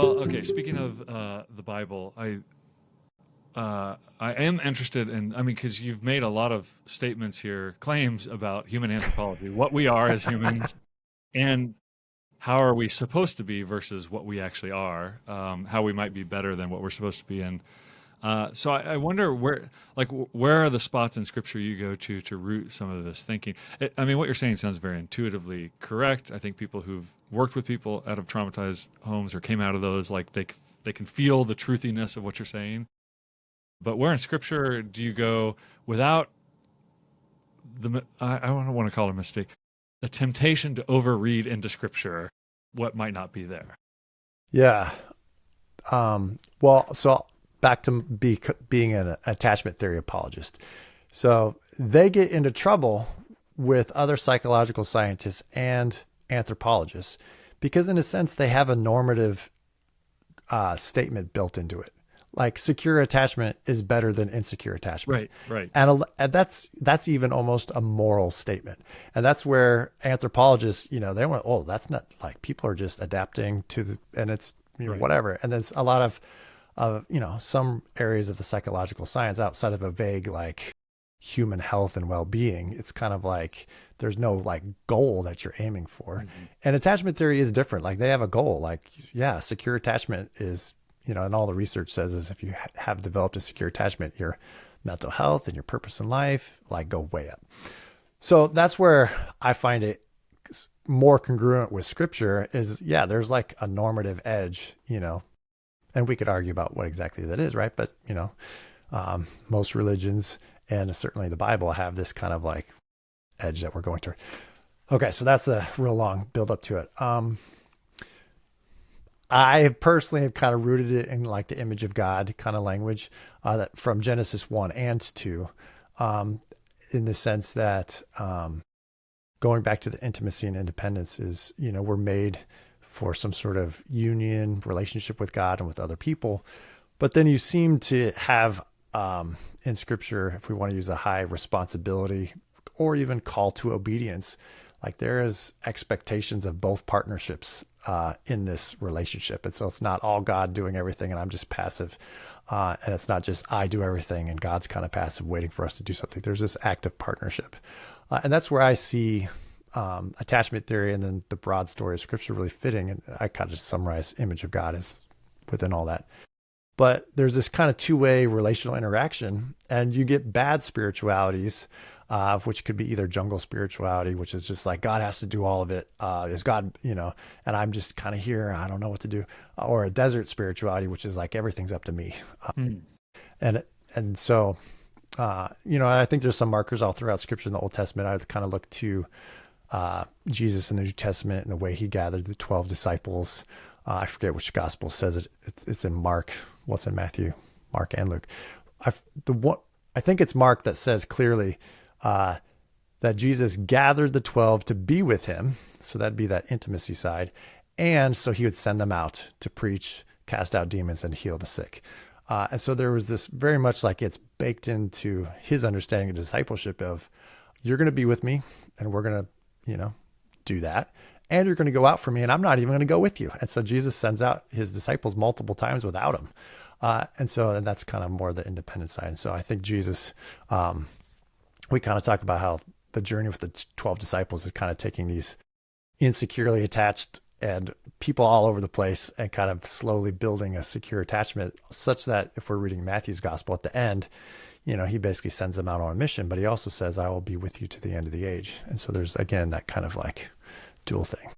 Well, okay. Speaking of the Bible, I am interested in. I mean, because you've made a lot of statements here, claims about human anthropology, what we are as humans, and how are we supposed to be versus what we actually are. How we might be better than what we're supposed to be. And so I wonder where are the spots in Scripture you go to root some of this thinking? I mean, what you're saying sounds very intuitively correct. I think people who've worked with people out of traumatized homes or came out of those, like they can feel the truthiness of what you're saying. But where in Scripture do you go without I don't want to call it a mistake, the temptation to overread into Scripture what might not be there? Yeah. Well, so back to being an attachment theory apologist. So they get into trouble with other psychological scientists and anthropologists because, in a sense, they have a normative statement built into it. Like secure attachment is better than insecure attachment. Right, right. And that's even almost a moral statement. And that's where anthropologists, they went, oh, that's not like people are just adapting to and it's, Right. whatever. And there's a lot of, some areas of the psychological science outside of a vague, like human health and well-being. It's kind of like, there's no like goal that you're aiming for. Mm-hmm. And attachment theory is different. Like they have a goal, like, yeah, secure attachment is, and all the research says is if you have developed a secure attachment, your mental health and your purpose in life, like go way up. So that's where I find it more congruent with Scripture is, yeah, there's like a normative edge, and we could argue about what exactly that is, right? But, most religions and certainly the Bible have this kind of like edge that we're going to. Okay, so that's a real long build up to it. I personally have kind of rooted it in like the image of God kind of language that from Genesis 1 and 2, in the sense that going back to the intimacy and independence is, we're made for some sort of union relationship with God and with other people. But then you seem to have in Scripture, if we want to use a high responsibility or even call to obedience, like there is expectations of both partnerships in this relationship. And so it's not all God doing everything and I'm just passive. And it's not just I do everything and God's kind of passive waiting for us to do something. There's this active partnership. And that's where I see attachment theory and then the broad story of Scripture really fitting. And I kind of just summarize image of God as within all that. But there's this kind of two-way relational interaction and you get bad spiritualities, which could be either jungle spirituality, which is just like God has to do all of it. Is God, and I'm just kind of here. I don't know what to do. Or a desert spirituality, which is like everything's up to me. And so, I think there's some markers all throughout Scripture in the Old Testament. I would kind of look to Jesus in the New Testament and the way he gathered the 12 disciples. I forget which gospel says it. It's in Mark. What's in Matthew, Mark, and Luke? I think it's Mark that says clearly that Jesus gathered the 12 to be with him. So that'd be that intimacy side. And so he would send them out to preach, cast out demons, and heal the sick. And so there was this very much like it's baked into his understanding of discipleship of you're going to be with me and we're going to, do that. And you're going to go out for me and I'm not even going to go with you. And so Jesus sends out his disciples multiple times without him. And that's kind of more the independent side. And so I think Jesus, we kind of talk about how the journey with the 12 disciples is kind of taking these insecurely attached and people all over the place and kind of slowly building a secure attachment such that if we're reading Matthew's gospel at the end, he basically sends them out on a mission, but he also says, I will be with you to the end of the age. And so there's, again, that kind of like dual thing.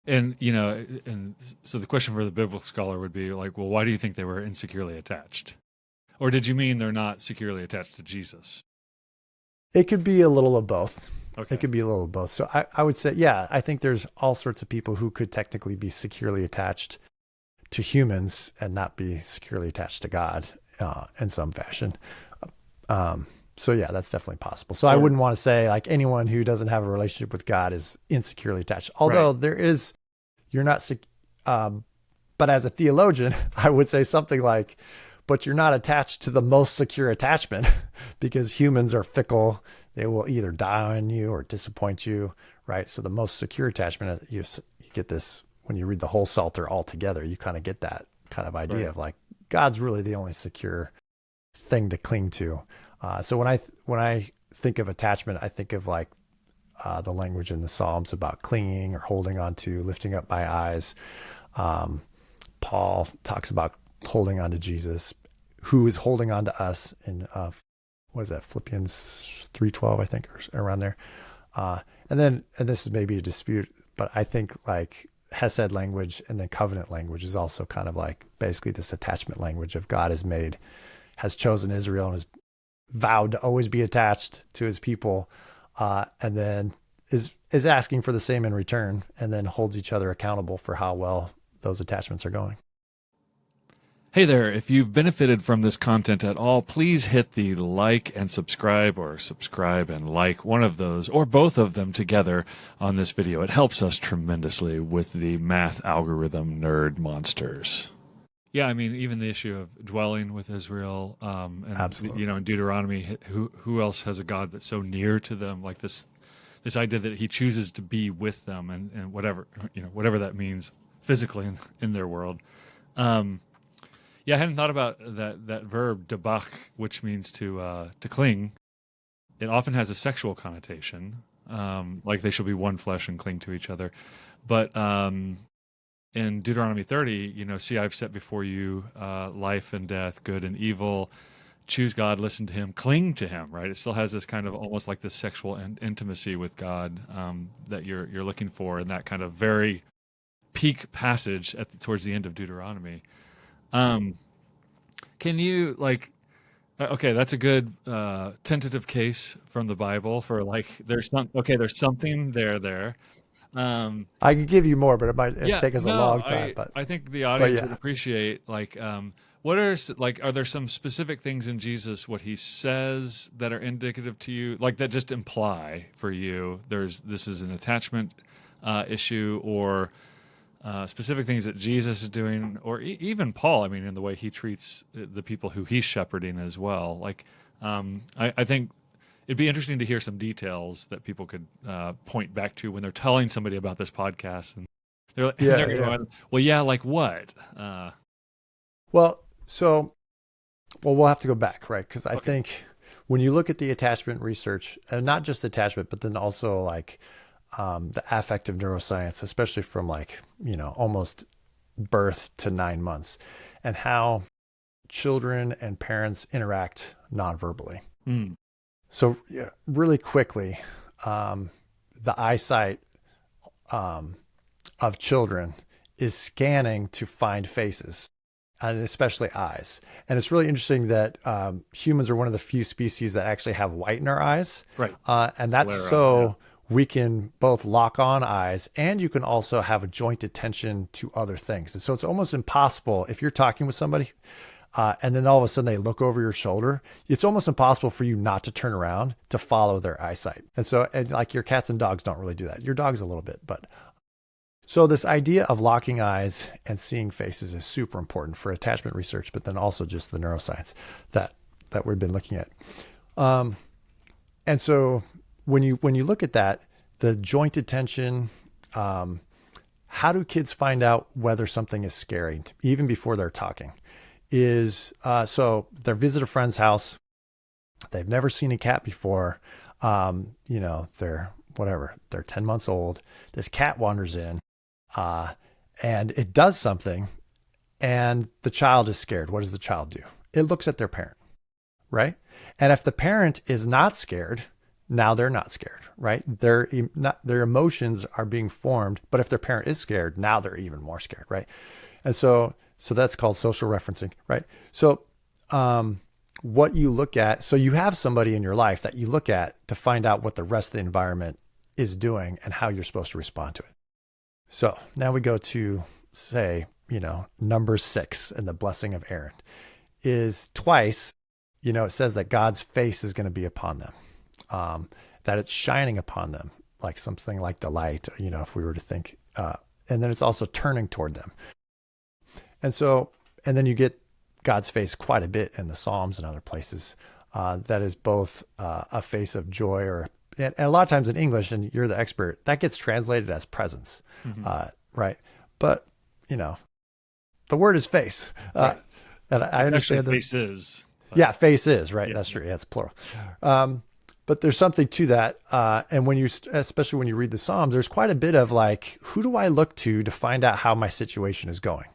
And, and so the question for the biblical scholar would be like, well, why do you think they were insecurely attached? Or did you mean they're not securely attached to Jesus? It could be a little of both. Okay. It could be a little of both. So I would say, yeah, I think there's all sorts of people who could technically be securely attached to humans and not be securely attached to God in some fashion. So yeah, that's definitely possible. So I wouldn't want to say like anyone who doesn't have a relationship with God is insecurely attached. Although you're not, but as a theologian, I would say something like, but you're not attached to the most secure attachment because humans are fickle. They will either die on you or disappoint you, right? So the most secure attachment, you get this when you read the whole Psalter all together, you kind of get that kind of idea Right. of like God's really the only secure thing to cling to. So when I think of attachment, I think of like the language in the Psalms about clinging or holding on to, lifting up my eyes. Paul talks about holding on to Jesus, who is holding on to us in what is that, Philippians 3:12, I think, or around there. And this is maybe a dispute, but I think like Hesed language and then covenant language is also kind of like basically this attachment language of God has chosen Israel and has vowed to always be attached to his people, and then is asking for the same in return, and then holds each other accountable for how well those attachments are going. Hey there, if you've benefited from this content at all, please hit the like and subscribe, or subscribe and like, one of those or both of them together on this video. It helps us tremendously with the math algorithm nerd monsters. Yeah, I mean, even the issue of dwelling with Israel, and Absolutely. in Deuteronomy, who else has a God that's so near to them? Like this idea that he chooses to be with them, and whatever that means physically in their world. Yeah, I hadn't thought about that verb debach, which means to cling. It often has a sexual connotation, like they shall be one flesh and cling to each other. But in Deuteronomy 30, see, I've set before you life and death, good and evil. Choose God, listen to him, cling to him, right? It still has this kind of almost like this sexual intimacy with God that you're looking for in that kind of very peak passage towards the end of Deuteronomy. Can you okay, that's a good tentative case from the Bible for like there's something there. I could give you more, but it'd Yeah, take us a no, long time. I think the But audience would yeah, appreciate what are there some specific things in Jesus, what he says, that are indicative to you, like that just imply for you this is an attachment issue, or specific things that Jesus is doing, or even Paul, I mean, in the way he treats the people who he's shepherding as well. I think it'd be interesting to hear some details that people could point back to when they're telling somebody about this podcast, and they're yeah. going, well, yeah, like what? Well, we'll have to go back, right? Because I think when you look at the attachment research, and not just attachment, but then also like the affective neuroscience, especially from almost birth to 9 months, and how children and parents interact non-verbally. Mm. So really quickly, the eyesight of children is scanning to find faces, and especially eyes. And it's really interesting that humans are one of the few species that actually have white in our eyes. Right. And that's Sclera, so we can both lock on eyes, and you can also have a joint attention to other things. And so it's almost impossible if you're talking with somebody and then all of a sudden they look over your shoulder, it's almost impossible for you not to turn around to follow their eyesight. And so, and like your cats and dogs don't really do that. Your dogs a little bit, but so this idea of locking eyes and seeing faces is super important for attachment research, but then also just the neuroscience that we've been looking at. And so when you look at that, the joint attention, how do kids find out whether something is scary even before they're talking? Is so they visit a friend's house, they've never seen a cat before, they're 10 months old. This cat wanders in, and it does something, and the child is scared. What does the child do? It looks at their parent, right? And if the parent is not scared, now they're not scared, right? Their emotions are being formed, but if their parent is scared, now they're even more scared, right? And so that's called social referencing, right? So what you look at, so you have somebody in your life that you look at to find out what the rest of the environment is doing and how you're supposed to respond to it. So now we go to, say, number 6 and the blessing of Aaron is twice, it says that God's face is going to be upon them, that it's shining upon them, like something like the light, if we were to think, and then it's also turning toward them. And so, and then you get God's face quite a bit in the Psalms and other places. That is both a face of joy, and a lot of times in English, and you're the expert, that gets translated as presence, right? But, you know, the word is face. Right. And I understand that. Face is. Yeah, face is, right. Yeah. That's true. Yeah, it's plural. But there's something to that. And when you, especially when you read the Psalms, there's quite a bit of like, who do I look to find out how my situation is going?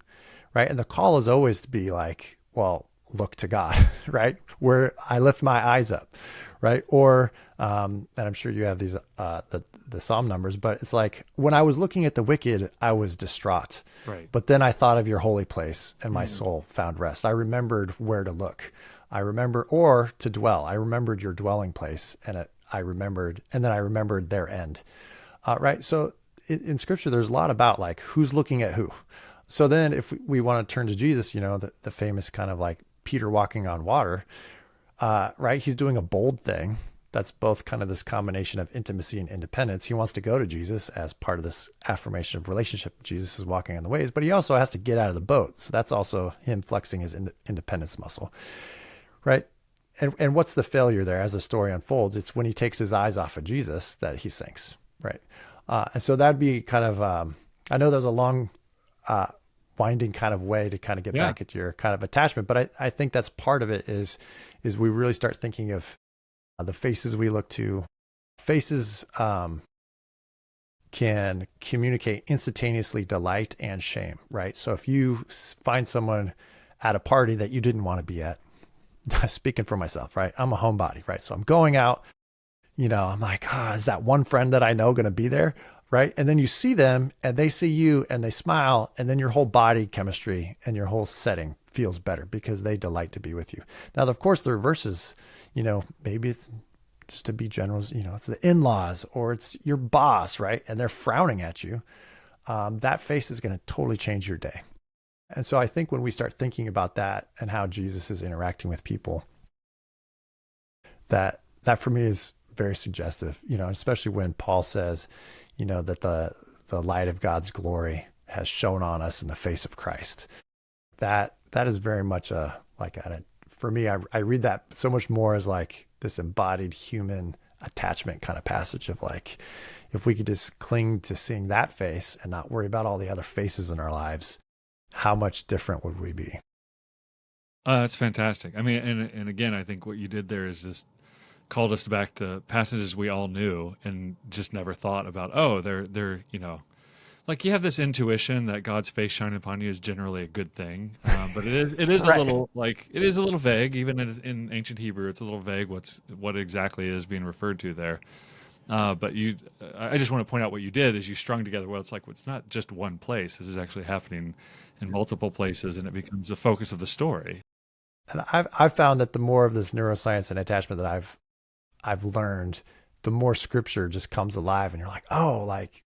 Right. And the call is always to be like, well, look to God, right? Where I lift my eyes up, right? Or, and I'm sure you have these, the Psalm numbers, but it's like, when I was looking at the wicked, I was distraught. Right. But then I thought of your holy place and my soul found rest. I remembered where to look. I remember, or to dwell. I remembered your dwelling place, and I remembered their end. Right. So in Scripture, there's a lot about like who's looking at who. So then if we want to turn to Jesus, you know, the famous kind of like Peter walking on water, right? He's doing a bold thing. That's both kind of this combination of intimacy and independence. He wants to go to Jesus as part of this affirmation of relationship. Jesus is walking on the waves, but he also has to get out of the boat. So that's also him flexing his independence muscle, right? And what's the failure there as the story unfolds? It's when he takes his eyes off of Jesus that he sinks, right? And so that'd be kind of, I know there's a long, winding kind of way to kind of get back at your kind of attachment, but I think that's part of it is we really start thinking of the faces we look to. Faces can communicate instantaneously delight and shame, right? So if you find someone at a party that you didn't want to be at, speaking for myself, right? I'm a homebody, right? So I'm going out, you know, I'm like, is that one friend that I know going to be there? Right. And then you see them and they see you and they smile, and then your whole body chemistry and your whole setting feels better because they delight to be with you. Now, of course, the reverse is, you know, maybe it's just to be general, you know, it's the in-laws or it's your boss, right? And they're frowning at you. That face is going to totally change your day. And so I think when we start thinking about that and how Jesus is interacting with people, that for me is very suggestive, you know, especially when Paul says, you know, that the light of God's glory has shone on us in the face of Christ. That is very much for me, I read that so much more as like this embodied human attachment kind of passage of like, if we could just cling to seeing that face and not worry about all the other faces in our lives, how much different would we be? That's fantastic. I mean, and again, I think what you did there is just called us back to passages we all knew and just never thought about. Oh, they're you know, like you have this intuition that God's face shining upon you is generally a good thing, but it is Right. a little like it is a little vague. Even in ancient Hebrew, it's a little vague what exactly is being referred to there. But I just want to point out what you did is you strung together. Well, it's like it's not just one place. This is actually happening in multiple places, and it becomes the focus of the story. And I've found that the more of this neuroscience and attachment that I've learned, the more Scripture just comes alive, and you're like, oh, like,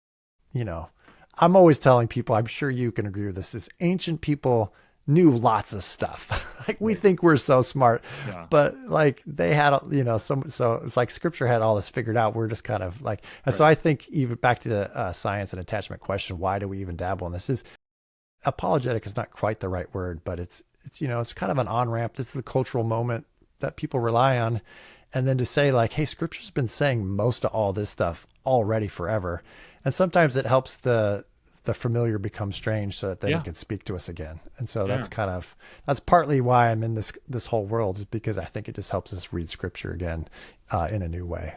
you know, I'm always telling people, I'm sure you can agree with this, is ancient people knew lots of stuff. Like we think we're so smart, but like they had, you know, so it's like Scripture had all this figured out. We're just kind of like, and so I think even back to the science and attachment question, why do we even dabble in this? Is apologetic is not quite the right word, but it's, you know, it's kind of an on-ramp. This is the cultural moment that people rely on. And then to say like, hey, Scripture's been saying most of all this stuff already forever. And sometimes it helps the familiar become strange so that then it can speak to us again. And so that's partly why I'm in this whole world, is because I think it just helps us read Scripture again in a new way.